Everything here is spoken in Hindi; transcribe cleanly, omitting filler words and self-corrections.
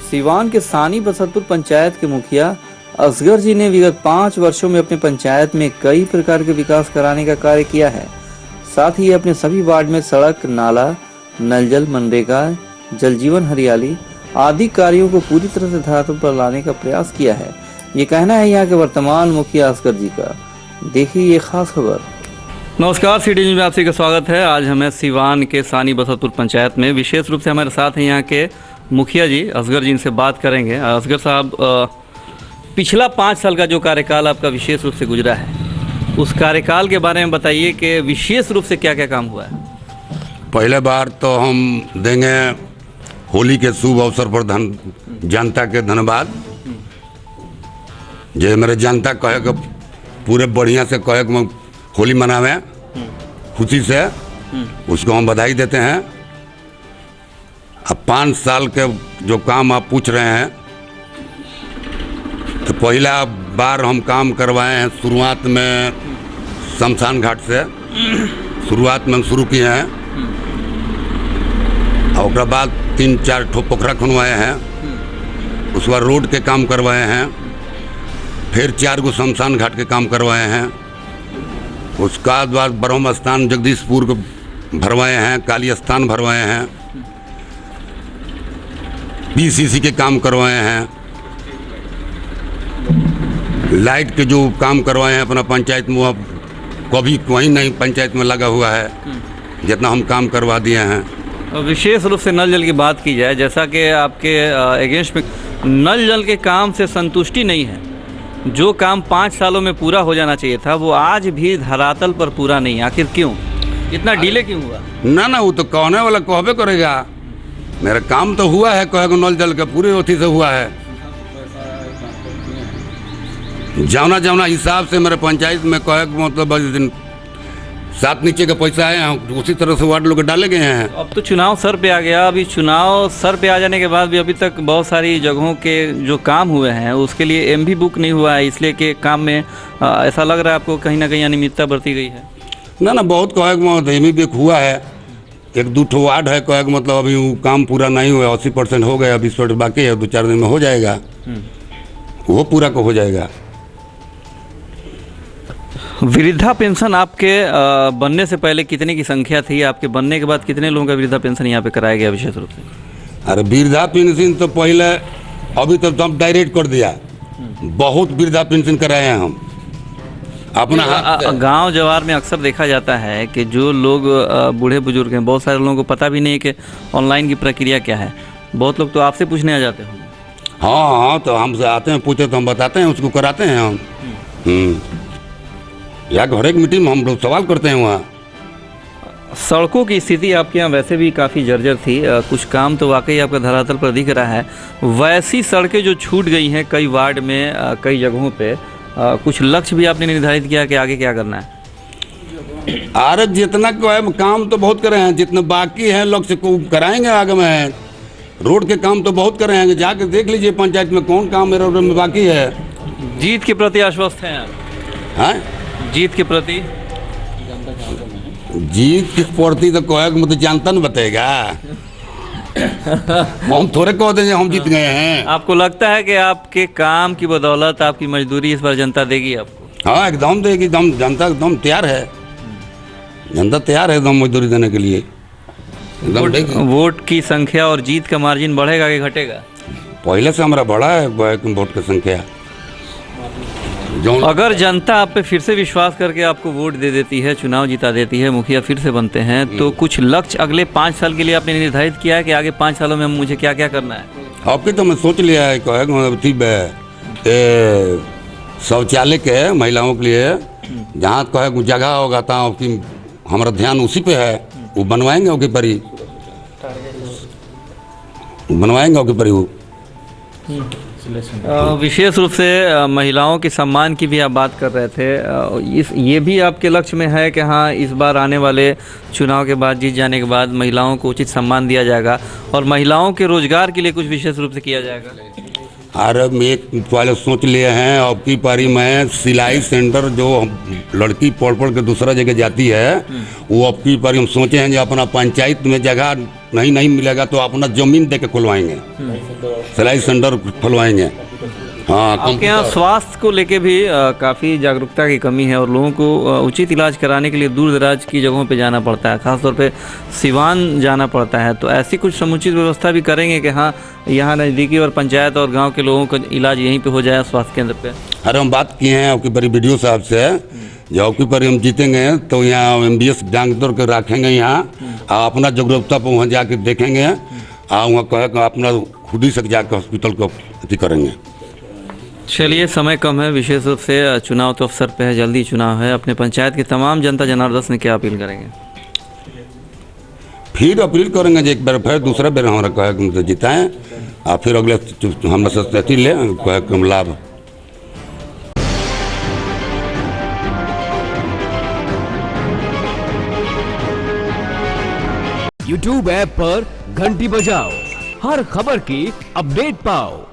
सीवान के सानी बसंतपुर पंचायत के मुखिया असगर जी ने विगत 5 वर्षों में अपने पंचायत में कई प्रकार के विकास कराने का कार्य किया है। साथ ही अपने सभी वार्ड में सड़क, नाला, नल जल, मनरेगा, जल जीवन हरियाली आदि कार्यों को पूरी तरह से धरातल पर लाने का प्रयास किया है। ये कहना है यहाँ के वर्तमान मुखिया असगर जी का। देखिए ये खास खबर। नमस्कार, सिटी न्यूज़ में आप सभी का स्वागत है। आज हमें सीवान के सानी बसंतपुर पंचायत में विशेष रूप से हमारे साथ हैं यहाँ के मुखिया जी असगर जी, इनसे बात करेंगे। असगर साहब, पिछला 5 साल का जो कार्यकाल आपका विशेष रूप से गुजरा है, उस कार्यकाल के बारे में बताइए कि विशेष रूप से क्या क्या काम हुआ है। पहले बार तो हम देंगे होली के शुभ अवसर पर जनता के धन्यवाद। जो मेरे जनता कहे कि पूरे बढ़िया से कहे कि होली मनावे खुशी से, उसको हम बधाई देते हैं। अब 5 साल के जो काम आप पूछ रहे हैं, तो पहला बार हम काम करवाए हैं शुरुआत में शमशान घाट से। शुरुआत में हम शुरू किए हैं और उसके बाद 3-4 ठो पोखरा खुनवाए हैं। उसके बाद रोड के काम करवाए हैं, फिर 4 गो शमशान घाट के काम करवाए हैं। उसका बाद ब्रह्म स्थान जगदीशपुर को भरवाए हैं, काली स्थान भरवाए हैं, PCC के काम करवाए हैं, लाइट के जो काम करवाए हैं अपना पंचायत में, अब कभी कोई नहीं पंचायत में लगा हुआ है जितना हम काम करवा दिए हैं। विशेष रूप से नल जल की बात की जाए, जैसा कि आपके अगेंस्ट में नल जल के काम से संतुष्टि नहीं है। जो काम 5 सालों में पूरा हो जाना चाहिए था, वो आज भी धरातल पर पूरा नहीं। आखिर क्यों इतना डिले क्यों हुआ? ना वो तो कहने वाला कहबे करेगा। मेरा काम तो हुआ है, कहे नल जल का पूरे अथी से हुआ है। जाना जाना हिसाब से मेरे पंचायत में कहे मतलब 7 नीचे का पैसा है, उसी तरह से वार्ड लोग डाले गए हैं। अब तो चुनाव सर पे आ गया। अभी चुनाव सर पे आ जाने के बाद भी अभी तक बहुत सारी जगहों के जो काम हुए हैं उसके लिए MB बुक नहीं हुआ है, इसलिए कि काम में ऐसा लग रहा है आपको कहीं ना कहीं अनियमितता बरती गई है। ना बहुत कहे MB बुक हुआ है। 1-2 ठो वार्ड है कहे मतलब अभी वो काम पूरा नहीं हुआ, 80% हो गया, 20% बाकी है, 2-4 दिन में हो जाएगा, वो पूरा को हो जाएगा। वृद्धा पेंशन आपके बनने से पहले कितने की संख्या थी? आपके बनने के बाद कितने लोगों का वृद्धा पेंशन यहाँ पे कराया गया विशेष रूप से? अरे वृद्धा पेंशन तो पहले, अभी तो हम डायरेक्ट कर दिया। बहुत वृद्धा पेंशन कराए हैं हम अपना। गांव जवार में अक्सर देखा जाता है कि जो लोग बूढ़े बुजुर्ग हैं, बहुत सारे लोगों को पता भी नहीं कि ऑनलाइन की प्रक्रिया क्या है। बहुत लोग तो आपसे पूछने आ जाते होंगे। हाँ, तो हमसे आते हैं, पूछे तो हम बताते हैं, उसको कराते हैं हम। या हर एक मीटिंग में हम लोग सवाल करते हैं। वहाँ सड़कों की स्थिति आपके यहाँ वैसे भी काफ़ी जर्जर थी। कुछ काम तो वाकई आपका धरातल पर दिख रहा है। वैसी सड़कें जो छूट गई हैं कई वार्ड में, कई जगहों पे, कुछ लक्ष्य भी आपने निर्धारित किया कि आगे क्या करना है? अरे जितना काम तो बहुत करे हैं, जितने बाकी हैं लक्ष्य को कराएंगे आगे में। रोड के काम तो बहुत करे हैं, जाके देख लीजिए पंचायत में कौन काम मेरे रोड में बाकी है। जीत के प्रति आश्वस्त हैं आप? हाँ, जीत के प्रति? जीत के प्रति तो कहे मतलब जनता न बताएगा। हम थोड़े कह देंगे हम जीत गए हैं। आपको लगता है कि आपके काम की बदौलत आपकी मजदूरी इस बार जनता देगी आपको? हाँ, एकदम देगी। एकदम जनता एकदम तैयार है। जनता तैयार है एकदम मजदूरी देने के लिए। वोट की संख्या और जीत का मार्जिन बढ़ेगा कि घटेगा? पहले से हमारा बढ़ा है वोट की संख्या। अगर जनता आप पे फिर से विश्वास करके आपको वोट दे देती है, चुनाव जिता देती है, मुखिया फिर से बनते हैं, तो कुछ लक्ष्य अगले 5 साल के लिए आपने निर्धारित किया है कि आगे 5 सालों में मुझे क्या क्या करना है? आपके तो मैं सोच लिया है शौचालय के महिलाओं के लिए जहाँ कहे जगह होगा तो आपकी हमारा ध्यान उसी पे है। वो बनवाएंगे ओके परी, बनवाएंगे ओके परी वो। विशेष रूप से महिलाओं के सम्मान की भी आप बात कर रहे थे। ये भी आपके लक्ष्य में है कि हाँ, इस बार आने वाले चुनाव के बाद, जीत जाने के बाद, महिलाओं को उचित सम्मान दिया जाएगा और महिलाओं के रोजगार के लिए कुछ विशेष रूप से किया जाएगा? और एक पहले सोच लिए हैं अब की पारी में सिलाई सेंटर जो लड़की पढ़ पढ़ के दूसरा जगह जाती है वो अब की पारी हम सोचे हैं जो अपना पंचायत में जगह नहीं मिलेगा तो अपना जमीन दे के खुलवाएंगे, सिलाई सेंटर खुलवाएंगे। हाँ, आपके यहाँ स्वास्थ्य को लेके भी काफ़ी जागरूकता की कमी है और लोगों को उचित इलाज कराने के लिए दूर दराज की जगहों पे जाना पड़ता है, खासतौर पे सिवान जाना पड़ता है। तो ऐसी कुछ समुचित व्यवस्था भी करेंगे कि हाँ यहाँ नज़दीकी और पंचायत और गांव के लोगों का इलाज यहीं पे हो जाए स्वास्थ्य केंद्र पे? अरे हम बात किए हैं आपकी बड़ी वीडियो साहब से, जो आपकी पर हम जीतेंगे तो यहाँ MBS डॉक्टर के रखेंगे यहाँ, अपना जागरूकता पर वहाँ जाके देखेंगे और वहाँ कहे अपना खुद ही से जाकर हॉस्पिटल को अथी करेंगे। चलिए, समय कम है, विशेष रूप से चुनाव तो अवसर पे है, जल्दी चुनाव है। अपने पंचायत की तमाम जनता जनार्दन से क्या अपील करेंगे? फिर अपील करेंगे जो एक बार फिर दूसरा बार हमारा कहे जिताएँ और फिर अगले हम अथी ले कहे लाभ। YouTube ऐप पर घंटी बजाओ, हर खबर की अपडेट पाओ।